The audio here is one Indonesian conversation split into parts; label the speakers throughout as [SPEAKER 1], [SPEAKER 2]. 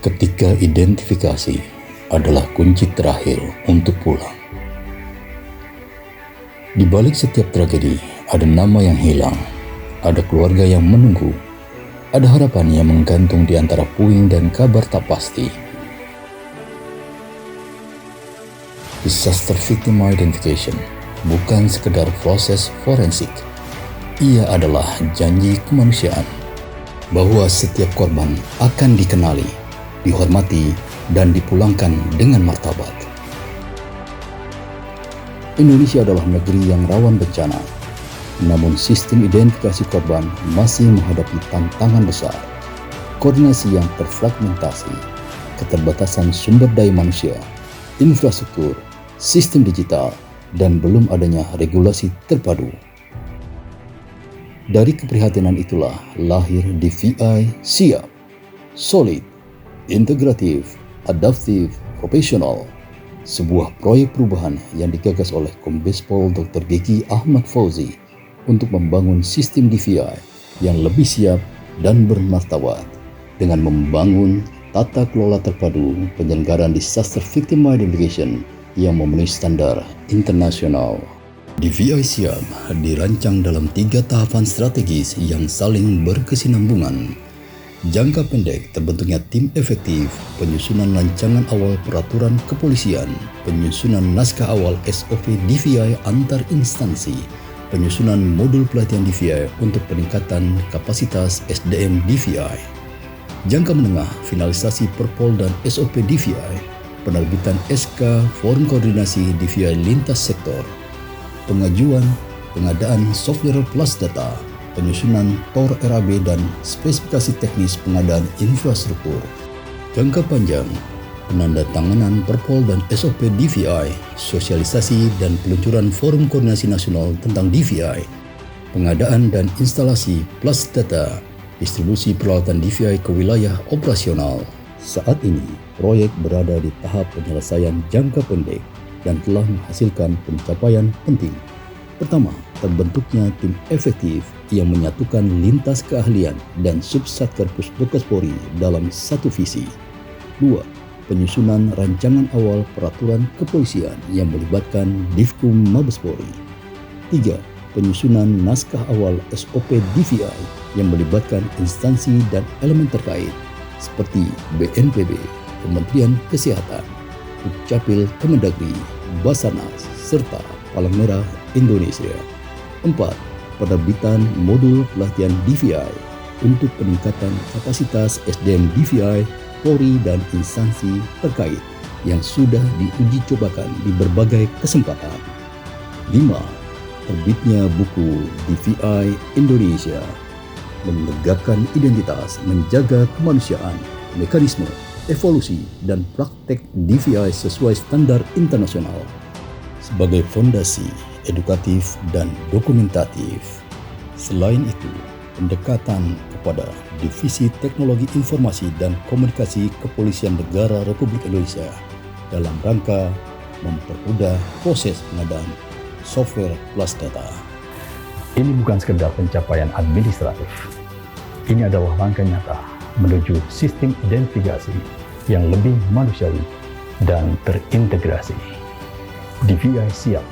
[SPEAKER 1] Ketika identifikasi adalah kunci terakhir untuk pulang. Di balik setiap tragedi, ada nama yang hilang, ada keluarga yang menunggu, ada harapan yang menggantung di antara puing dan kabar tak pasti. Disaster Victim Identification bukan sekedar proses forensik. Ia adalah janji kemanusiaan bahwa setiap korban akan dikenali, dihormati, dan dipulangkan dengan martabat. Indonesia adalah negeri yang rawan bencana, namun sistem identifikasi korban masih menghadapi tantangan besar. Koordinasi yang terfragmentasi, keterbatasan sumber daya manusia, infrastruktur, sistem digital, dan belum adanya regulasi terpadu. Dari keprihatinan itulah lahir DVI Siap, Solid, Integratif, Adaptif, Profesional, sebuah proyek perubahan yang digagas oleh Kombes Pol Dr. Gigi Ahmad Fauzi untuk membangun sistem DVI yang lebih siap dan bermartabat dengan membangun tata kelola terpadu penyelenggaraan disaster victim identification yang memenuhi standar internasional. DVI Siap dirancang dalam 3 tahapan strategis yang saling berkesinambungan. Jangka pendek terbentuknya tim efektif, penyusunan rancangan awal peraturan kepolisian, penyusunan naskah awal SOP DVI antar instansi, penyusunan modul pelatihan DVI untuk peningkatan kapasitas SDM DVI. Jangka menengah, finalisasi Perpol dan SOP DVI, penerbitan SK Forum Koordinasi DVI lintas sektor, pengajuan, pengadaan software plus data, penyusunan TOR RAB dan spesifikasi teknis pengadaan infrastruktur. Jangka panjang, penandatanganan Perpol dan SOP DVI, sosialisasi dan peluncuran Forum Koordinasi Nasional tentang DVI, pengadaan dan instalasi plus data, distribusi peralatan DVI ke wilayah operasional. Saat ini, proyek berada di tahap penyelesaian jangka pendek dan telah menghasilkan pencapaian penting. Pertama, terbentuknya tim efektif yang menyatukan lintas keahlian dan subsatker Pusdokes Polri dalam satu visi. 2. Penyusunan rancangan awal peraturan kepolisian yang melibatkan Divkum Mabes Polri. 3. Penyusunan naskah awal SOP DVI yang melibatkan instansi dan elemen terkait seperti BNPB, Kementerian Kesehatan, Dukcapil Kemendagri, Basarnas, serta Palang Merah Indonesia. 4. Penerbitan modul pelatihan DVI untuk peningkatan kapasitas SDM DVI, Polri, dan instansi terkait yang sudah diuji cobakan di berbagai kesempatan. 5. Terbitnya buku DVI Indonesia, menegakkan identitas, menjaga kemanusiaan, mekanisme, evolusi, dan praktek DVI sesuai standar internasional sebagai fondasi edukatif dan dokumentatif. Selain itu, pendekatan kepada Divisi Teknologi Informasi dan Komunikasi Kepolisian Negara Republik Indonesia dalam rangka mempermudah proses pengadaan software plus data.
[SPEAKER 2] Ini bukan sekedar pencapaian administratif. Ini adalah langkah nyata menuju sistem identifikasi yang lebih manusiawi dan terintegrasi. DVI Siap.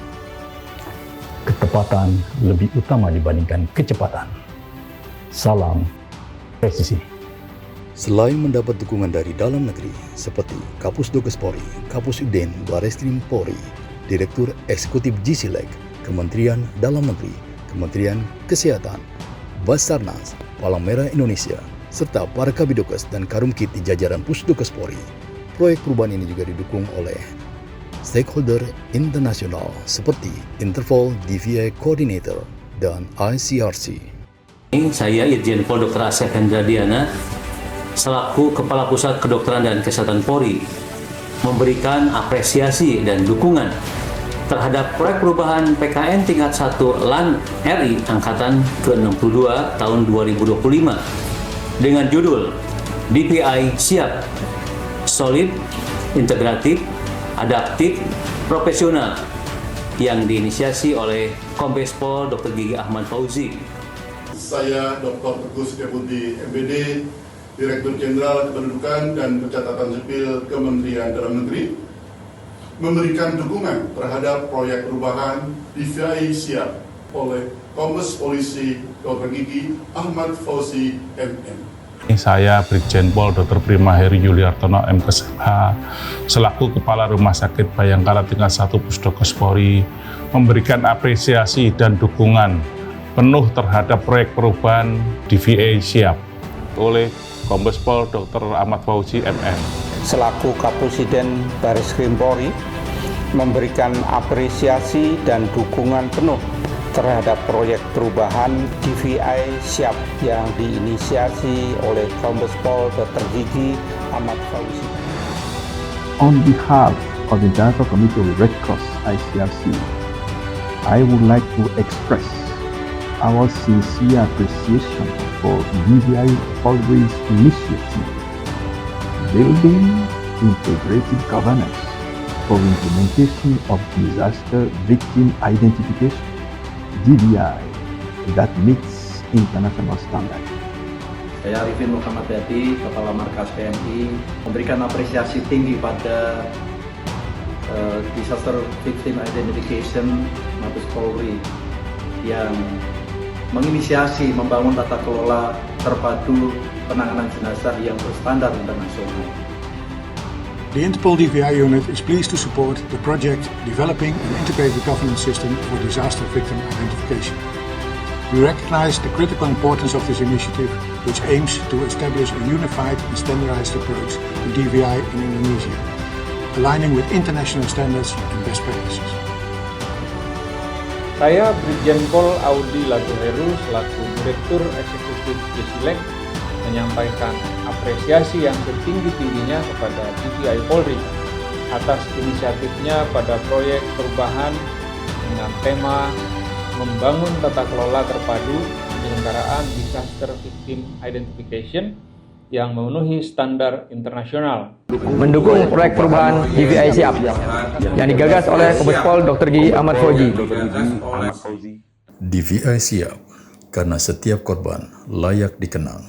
[SPEAKER 2] Ketepatan lebih utama dibandingkan kecepatan. Salam presisi.
[SPEAKER 1] Selain mendapat dukungan dari dalam negeri seperti Kapusdokes Polri, Kapusdin Bareskrim Polri, Direktur Eksekutif GSILEK, Kementerian Dalam Negeri, Kementerian Kesehatan, Basarnas, Palang Merah Indonesia, serta para Kabidokes dan Karumkit di jajaran Pusdokes Polri. Proyek perubahan ini juga didukung oleh stakeholder internasional seperti Interpol DVI Coordinator dan ICRC.
[SPEAKER 3] Saya Irjen Pol Dr. Asep Hendra Diana selaku Kepala Pusat Kedokteran dan Kesehatan Polri memberikan apresiasi dan dukungan terhadap proyek perubahan PKN tingkat 1 LAN RI Angkatan ke-62 tahun 2025 dengan judul DVI Siap, Solid, Integratif, Adaptif, Profesional yang diinisiasi oleh Kombes Pol Dr. Gigi Ahmad Fauzi.
[SPEAKER 4] Saya Dr. Teguh Setiabudi MBD Direktur Jenderal Kependudukan dan Pencatatan Sipil Kementerian Dalam Negeri memberikan dukungan terhadap proyek perubahan DVI Siap oleh Kombes Polisi Dr. Gigi Ahmad Fauzi MM.
[SPEAKER 5] Saya Brigjen Pol Dr. Prima Heri Yuliartono MKSH selaku Kepala Rumah Sakit Bayangkara tingkat 1 Pusdokes Polri memberikan apresiasi dan dukungan penuh terhadap proyek perubahan DVI Siap oleh Kombes Pol Dr. Ahmad Fauzi MM.
[SPEAKER 6] Selaku Kapusiden Bareskrim Polri memberikan apresiasi dan dukungan penuh terhadap proyek perubahan DVI Siap yang diinisiasi oleh Kombes Pol Dr. Gigi Ahmad Fauzi.
[SPEAKER 7] On behalf of the Director Committee of Red Cross ICRC, I would like to express our sincere appreciation for DVI Polri's initiative, building integrated governance for implementation of disaster victim identification, DVI, that meets international standards.
[SPEAKER 8] Saya Arifin Muhammad Yati, Kepala Markas PMI, memberikan apresiasi tinggi pada Disaster Victim Identification Mabes Polri yang menginisiasi membangun tata kelola terpadu penanganan jenazah yang berstandar internasional.
[SPEAKER 9] The Interpol DVI unit is pleased to support the project developing an integrated governance system for disaster victim identification. We recognize the critical importance of this initiative, which aims to establish a unified and standardized approach to DVI in Indonesia, aligning with international standards and best practices.
[SPEAKER 10] Saya Brigjen Pol Audi Lagoheru selaku Direktur Eksekutif Jesilek menyampaikan apresiasi yang setinggi-tingginya kepada DVI Polri atas inisiatifnya pada proyek perubahan dengan tema membangun tata kelola terpadu penyelenggaraan disaster victim identification yang memenuhi standar internasional.
[SPEAKER 11] Mendukung proyek perubahan DVI Siap yang digagas oleh Kombes Pol Dr. Gigi Ahmad Fauzi.
[SPEAKER 1] DVI Siap, karena setiap korban layak dikenang.